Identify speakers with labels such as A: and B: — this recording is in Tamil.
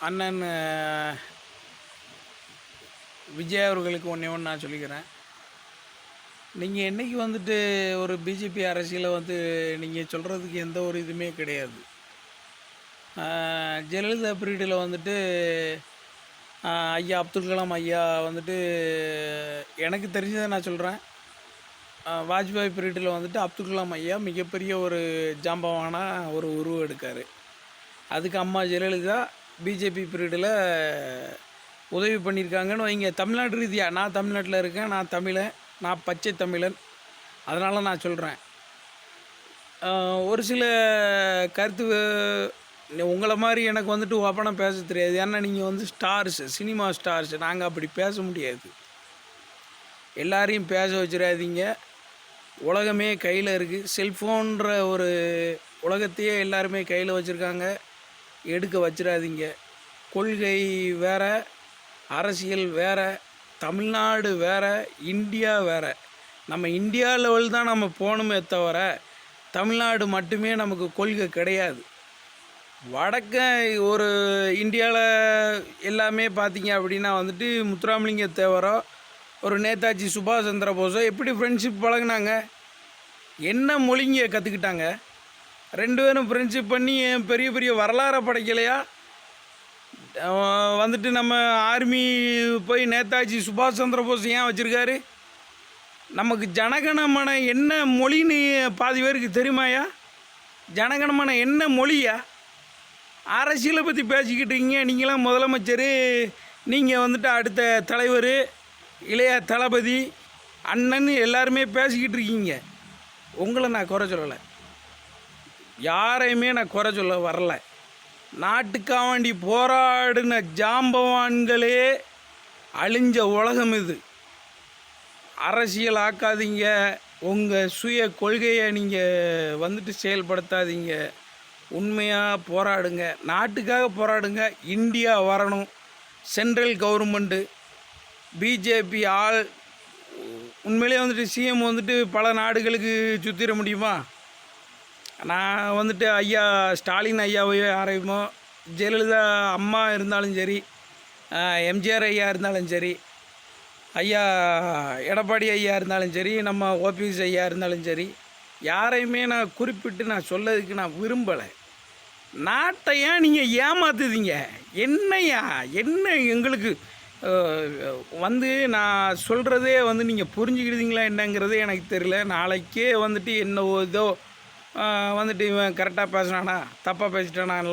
A: அண்ணன் விஜய் அவர்களுக்கு ஒன்றே ஒன்று நான் சொல்லிக்கிறேன். நீங்கள் என்றைக்கு வந்துட்டு ஒரு பிஜேபி அரசியலை நீங்கள் சொல்கிறதுக்கு எந்த ஒரு இதுவுமே கிடையாது. ஜெயலலிதா பீரியடில் வந்துட்டு ஐயா அப்துல் கலாம் ஐயா வந்துட்டு எனக்கு தெரிஞ்சதை நான் சொல்கிறேன். வாஜ்பாய் பீரியடில் வந்துட்டு அப்துல் கலாம் ஐயா மிகப்பெரிய ஒரு ஜாம்பவான ஒரு உருவம் எடுக்கார். அதுக்கு அம்மா ஜெயலலிதா பிஜேபி பீரியடில் உதவி பண்ணியிருக்காங்கன்னு வைங்க. தமிழ்நாடு ரீதியாக நான் தமிழ்நாட்டில் இருக்கேன், நான் தமிழன், நான் பச்சை தமிழன். அதனால் நான் சொல்கிறேன், ஒரு சில கருத்து உங்களை மாதிரி எனக்கு வந்துட்டு ஓப்பனாக பேச தெரியாது. ஏன்னா நீங்கள் ஸ்டார்ஸு, சினிமா ஸ்டார்ஸு, நாங்கள் அப்படி பேச முடியாது. எல்லாரையும் பேச வச்சிடாதீங்க. உலகமே கையில் இருக்குது. செல்ஃபோன்ற ஒரு உலகத்தையே எல்லாருமே கையில் வச்சுருக்காங்க. எடுக்க வச்சிடாதீங்க. கொள்கை வேறு, அரசியல் வேறு, தமிழ்நாடு வேறு, இந்தியா வேறு. நம்ம இந்தியா லெவல் தான் நம்ம போகணுமே தவிர தமிழ்நாடு மட்டுமே நமக்கு கொள்கை கிடையாது. வடக்க ஒரு இந்தியாவில் எல்லாமே பார்த்திங்க அப்படின்னா முத்துராமலிங்க தேவரோ ஒரு நேதாஜி சுபாஷ் சந்திர போஸோ எப்படி ஃப்ரெண்ட்ஷிப் பழகினாங்க, என்ன மொழிங்க கற்றுக்கிட்டாங்க? 2 பேரும் ஃப்ரெண்ட்ஷிப் பண்ணி பெரிய பெரிய வரலாறை படைக்கலையா? நம்ம ஆர்மி போய் நேதாஜி சுபாஷ் சந்திர போஸ் ஏன் வச்சுருக்காரு? நமக்கு ஜனகணமன என்ன மொழின்னு பாதி பேருக்கு தெரியுமாயா? ஜனகணமன என்ன மொழியா? அரசியலை பற்றி பேசிக்கிட்டு இருக்கீங்க. நீங்களாம் முதலமைச்சர், நீங்கள் அடுத்த தலைவர், இளைய தளபதி, அண்ணன் எல்லாருமே பேசிக்கிட்டு இருக்கீங்க. உங்களை நான் குறை சொல்லலை, யாரையுமே நான் குறை சொல்ல வரல. நாட்டுக்காக வேண்டி போராடின ஜாம்பவான்களே அழிஞ்ச உலகம் இது. அரசியல் ஆக்காதீங்க. உங்கள் சுய கொள்கையை நீங்கள் செயல்படுத்தாதீங்க. உண்மையாக போராடுங்க, நாட்டுக்காக போராடுங்க. இந்தியா வரணும். சென்ட்ரல் கவர்மெண்ட்டு பிஜேபி ஆள் உண்மையிலே சிஎம் பல நாடுகளுக்கு சுற்றிட முடியுமா? நான் ஐயா ஸ்டாலின் ஐயாவையோ யாரையுமோ, ஜெயலலிதா அம்மா இருந்தாலும் சரி, எம்ஜிஆர் ஐயா இருந்தாலும் சரி, ஐயா எடப்பாடி ஐயா இருந்தாலும் சரி, நம்ம ஓபிஎஸ் ஐயா இருந்தாலும் சரி, யாரையுமே நான் குறிப்பிட்டு நான் சொல்லதுக்கு நான் விரும்பலை. நாட்டை ஏன் நீங்கள் ஏமாத்துதீங்க? என்னையா என்ன எங்களுக்கு நான் சொல்கிறதே நீங்கள் புரிஞ்சுக்கிட்டீங்களா என்னங்கிறதே எனக்கு தெரியல. நாளைக்கே என்ன இதோ இவன் கரெக்டாக பேசுனானா தப்பாக பேசிட்டானா